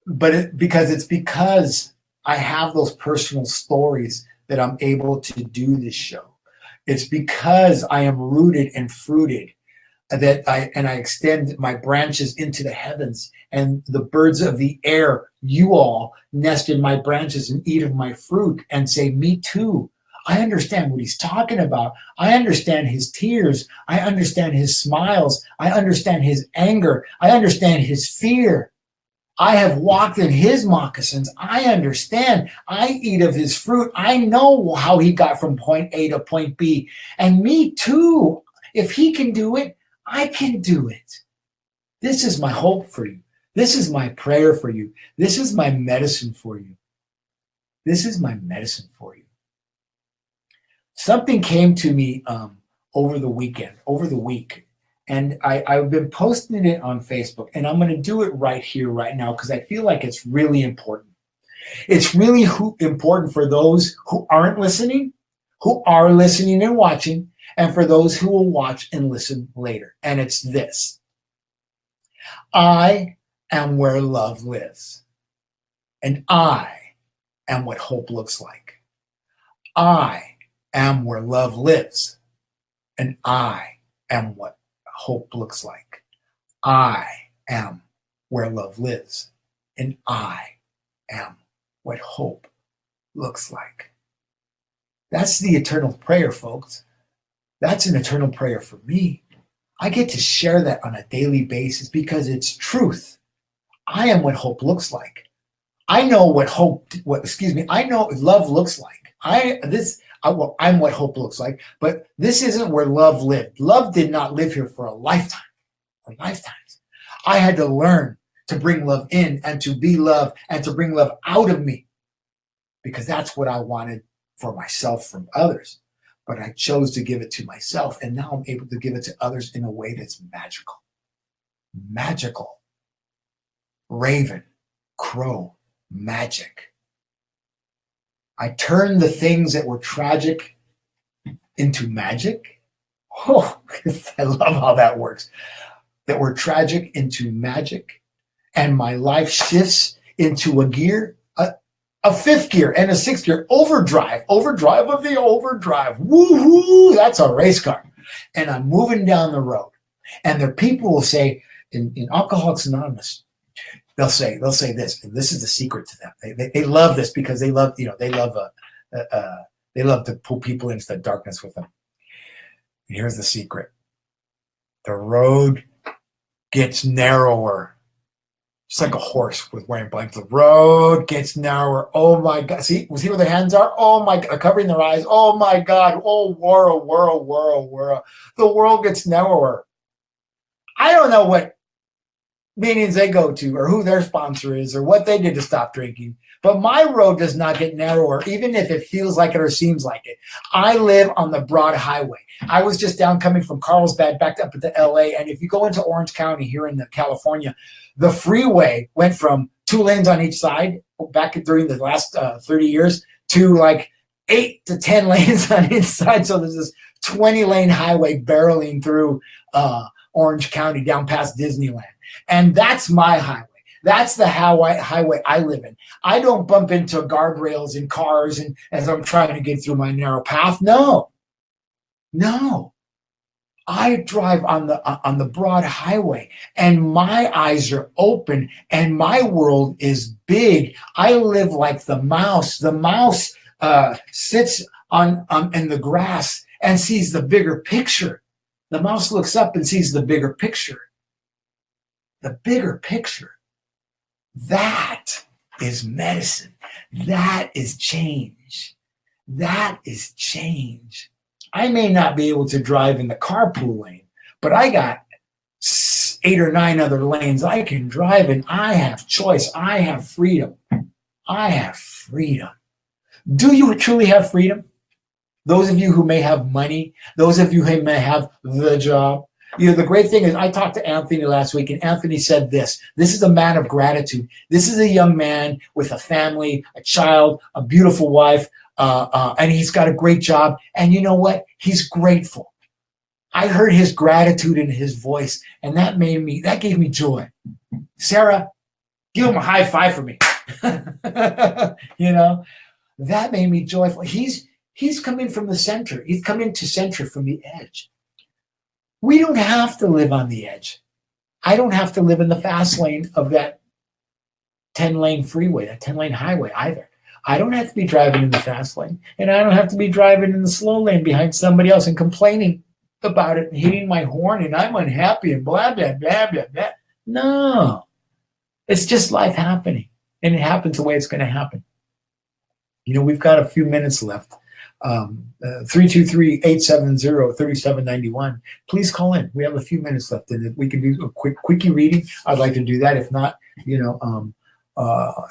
but because I have those personal stories that I'm able to do this show. It's because I am rooted and fruited that I extend my branches into the heavens, and the birds of the air, you all, nest in my branches and eat of my fruit and say, me too. I understand what he's talking about. I understand his tears. I understand his smiles. I understand his anger. I understand his fear. I have walked in his moccasins. I understand. I eat of his fruit. I know how he got from point A to point B. And me too. If he can do it, I can do it. This is my hope for you. This is my prayer for you. This is my medicine for you. This is my medicine for you. Something came to me over the week, and I've been posting it on Facebook, and I'm going to do it right here, right now, because I feel like it's really important. It's really important for those who aren't listening, who are listening and watching, and for those who will watch and listen later. And it's this. I am where love lives. And I am what hope looks like. I am where love lives. And I am what hope looks like. I am where love lives. And I am what hope looks like. That's the eternal prayer, folks. That's an eternal prayer for me. I get to share that on a daily basis because it's truth. I am what hope looks like. I know I know what love looks like. I'm what hope looks like, but this isn't where love lived. Love did not live here for a lifetime or lifetimes. I had to learn to bring love in and to be love and to bring love out of me because that's what I wanted for myself from others. But I chose to give it to myself, and now I'm able to give it to others in a way that's magical. Magical. Raven, crow, magic. I turned the things that were tragic into magic. Oh, I love how that works. That we're tragic into magic, and my life shifts into a gear, a fifth gear and a sixth gear, overdrive of the overdrive. Woohoo! That's a race car. And I'm moving down the road. And there people will say, in Alcoholics Anonymous, they'll say this, and this is the secret to them. They love this because they love to pull people into the darkness with them. And here's the secret. The road gets narrower. It's like a horse with wearing blankets. The road gets narrower. Oh my God. See where their hands are? Oh my God. Covering their eyes. Oh my God. Oh, world. The world gets narrower. I don't know what meetings they go to or who their sponsor is or what they did to stop drinking. But my road does not get narrower, even if it feels like it or seems like it. I live on the broad highway. I was just down coming from Carlsbad back up into LA. And if you go into Orange County here in California, the freeway went from 2 lanes on each side back during the last 30 years to like 8 to 10 lanes on each side. So there's this 20-lane highway barreling through Orange County down past Disneyland. And that's my highway. That's the highway I live in. I don't bump into guardrails in cars and as I'm trying to get through my narrow path. No. I drive on the broad highway, and my eyes are open, and my world is big. I live like the mouse. The mouse sits on in the grass and sees the bigger picture. The mouse looks up and sees the bigger picture. The bigger picture. That is medicine. That is change. That is change. I may not be able to drive in the carpool lane, but I got 8 or 9 other lanes I can drive in. I have choice. I have freedom. I have freedom. Do you truly have freedom? Those of you who may have money, those of you who may have the job. You know, the great thing is I talked to Anthony last week, and Anthony said this. This is a man of gratitude. This is a young man with a family, a child, a beautiful wife, and he's got a great job. And you know what? He's grateful. I heard his gratitude in his voice, and that gave me joy. Sarah, give him a high five for me. You know, that made me joyful. He's coming from the center. He's coming to center from the edge. We don't have to live on the edge. I don't have to live in the fast lane of that 10-lane freeway, that 10-lane highway either. I don't have to be driving in the fast lane, and I don't have to be driving in the slow lane behind somebody else and complaining about it and hitting my horn and I'm unhappy and blah, blah, blah, blah, blah. No. It's just life happening, and it happens the way it's going to happen. You know, we've got a few minutes left. 323-870-3791. Please call in. We have a few minutes left, and if we can do a quickie reading, I'd like to do that. If not, you know,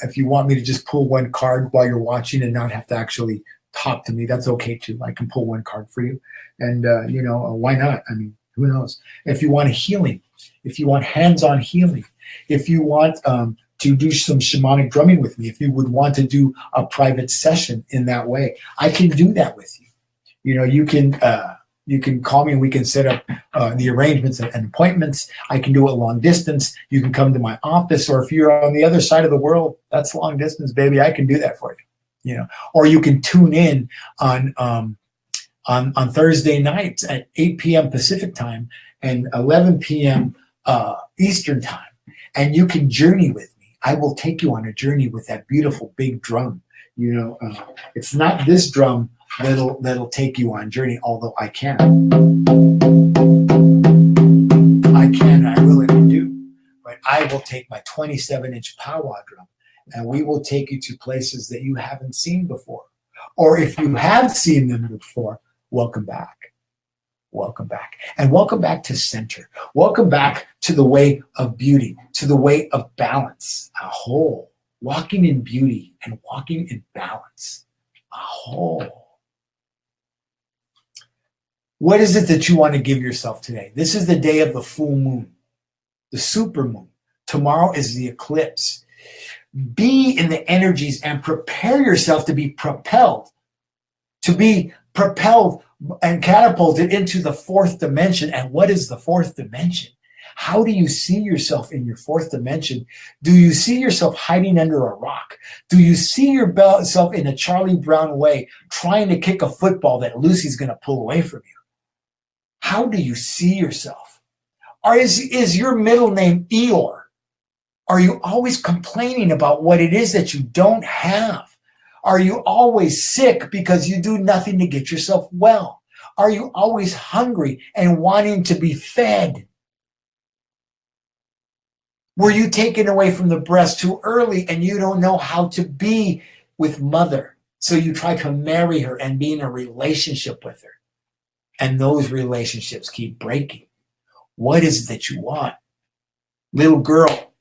if you want me to just pull one card while you're watching and not have to actually talk to me, that's okay too. I can pull one card for you, and you know, why not? I mean, who knows? If you want a healing, if you want hands-on healing, if you want to do some shamanic drumming with me, if you would want to do a private session in that way, I can do that with you. You know, you can call me and we can set up the arrangements and appointments. I can do it long distance. You can come to my office, or if you're on the other side of the world, that's long distance, baby. I can do that for you. You know, or you can tune in on Thursday nights at 8 p.m. Pacific time and 11 p.m. Eastern time, and you can journey with me. I will take you on a journey with that beautiful big drum. You know, it's not this drum that'll take you on journey, although I can. I really do. But I will take my 27-inch Pow-wow Drum, and we will take you to places that you haven't seen before. Or if you have seen them before, welcome back. Welcome back. And welcome back to center. Welcome back to the way of beauty, to the way of balance, a whole. Walking in beauty and walking in balance, a whole. What is it that you want to give yourself today? This is the day of the full moon, the super moon. Tomorrow is the eclipse. Be in the energies and prepare yourself to be propelled to be propelled and catapulted into the fourth dimension. And what is the fourth dimension? How do you see yourself in your fourth dimension? Do you see yourself hiding under a rock? Do you see yourself in a Charlie Brown way trying to kick a football that Lucy's going to pull away from you? How do you see yourself? Or is your middle name Eeyore? Are you always complaining about what it is that you don't have? Are you always sick because you do nothing to get yourself well? Are you always hungry and wanting to be fed? Were you taken away from the breast too early and you don't know how to be with mother? So you try to marry her and be in a relationship with her. And those relationships keep breaking. What is it that you want? Little girl,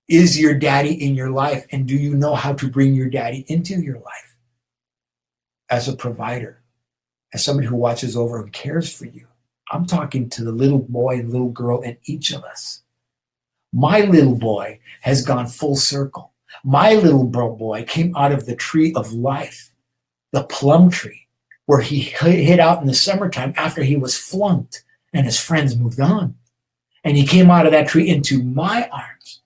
is your daddy in your life? And do you know how to bring your daddy into your life? As a provider, as somebody who watches over and cares for you. I'm talking to the little boy and little girl in each of us. My little boy has gone full circle. My little boy came out of the tree of life, the plum tree, where he hid out in the summertime after he was flunked and his friends moved on. And he came out of that tree into my arms,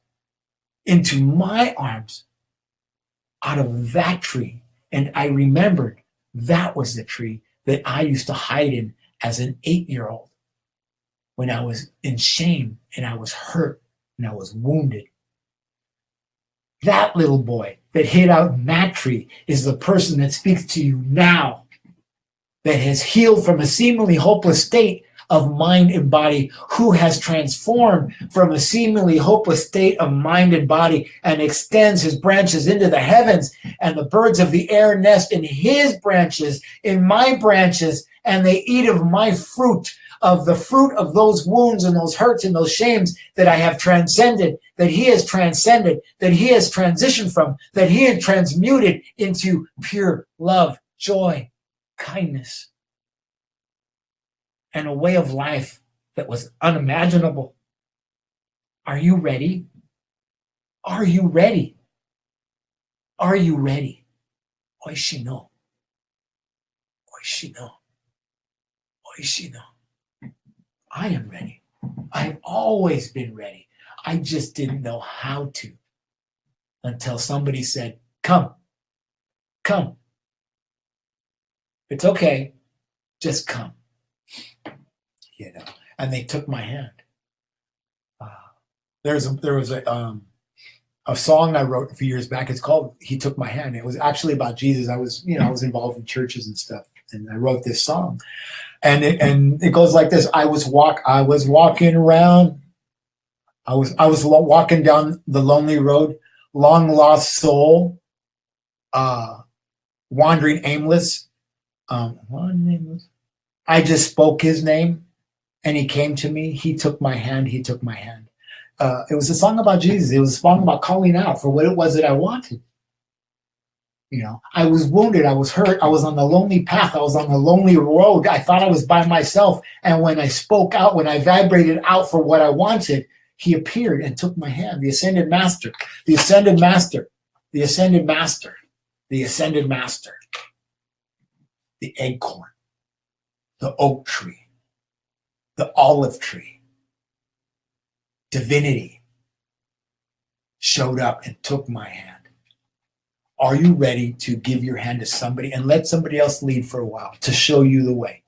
out of that tree. And I remembered that was the tree that I used to hide in as an 8-year-old when I was in shame and I was hurt and I was wounded. That little boy that hid out in that tree is the person that speaks to you now, that has healed from a seemingly hopeless state of mind and body, who has transformed from a seemingly hopeless state of mind and body and extends his branches into the heavens, and the birds of the air nest in his branches, in my branches, and they eat of my fruit, of the fruit of those wounds and those hurts and those shames that I have transcended, that he has transcended, that he has transitioned from, that he had transmuted into pure love, joy, kindness, and a way of life that was unimaginable. Are you ready? Are you ready? Are you ready? Oishino. Oishino. Oishino. I am ready. I've always been ready. I just didn't know how to until somebody said, come. It's okay. Just come. You know, and they took my hand. There was a song I wrote a few years back. It's called "He Took My Hand." It was actually about Jesus. I was involved in churches and stuff, and I wrote this song, and it goes like this: I was walking around. I was walking down the lonely road, long lost soul, wandering aimless. I just spoke his name. And he came to me. He took my hand. He took my hand. It was a song about Jesus. It was a song about calling out for what it was that I wanted. You know, I was wounded. I was hurt. I was on the lonely path. I was on the lonely road. I thought I was by myself. And when I spoke out, when I vibrated out for what I wanted, he appeared and took my hand. The ascended master, the ascended master, the ascended master, the ascended master, the acorn, the oak tree, the olive tree, divinity showed up and took my hand. Are you ready to give your hand to somebody and let somebody else lead for a while to show you the way?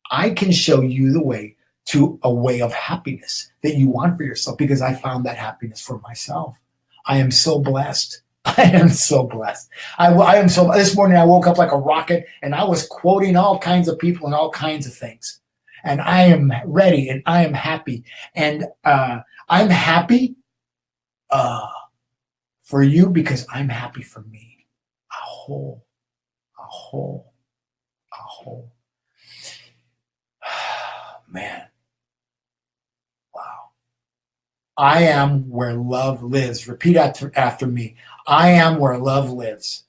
I can show you the way to a way of happiness that you want for yourself, because I found that happiness for myself. I am so blessed. I am so blessed. This morning I woke up like a rocket and I was quoting all kinds of people and all kinds of things. And I am ready and I am happy. And I'm happy for you because I'm happy for me. A whole. Man. Wow. I am where love lives. Repeat after me. I am where love lives.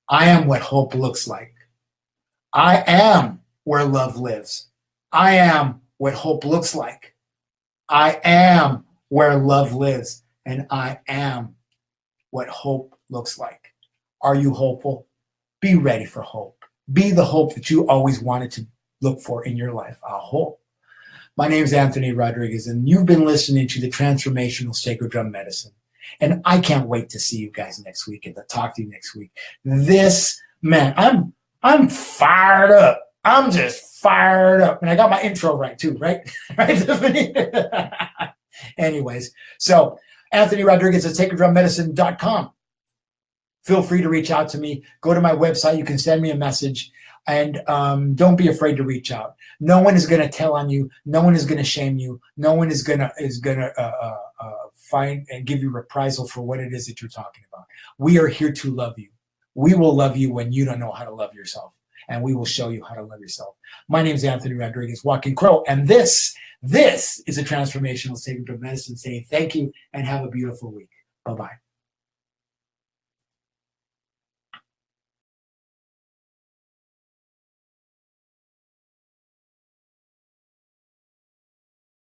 I am what hope looks like. I am where love lives. I am what hope looks like. I am where love lives, and I am what hope looks like. Are you hopeful? Be ready for hope. Be the hope that you always wanted to look for in your life, a hope. My name is Anthony Rodriguez, and you've been listening to the Transformational Sacred Drum Medicine. And I can't wait to see you guys next week and to talk to you next week. I'm fired up. I'm just fired up. And I got my intro right too, right? Right, Tiffany? Anyways, so Anthony Rodriguez at sacreddrummedicine.com. Feel free to reach out to me. Go to my website. You can send me a message. And don't be afraid to reach out. No one is going to tell on you. No one is going to shame you. No one is going to find and give you reprisal for what it is that you're talking about. We are here to love you. We will love you when you don't know how to love yourself. And we will show you how to love yourself. My name is Anthony Rodriguez, Walking Crow. And this is a Transformational Sacred Drum Medicine saying thank you and have a beautiful week. Bye-bye.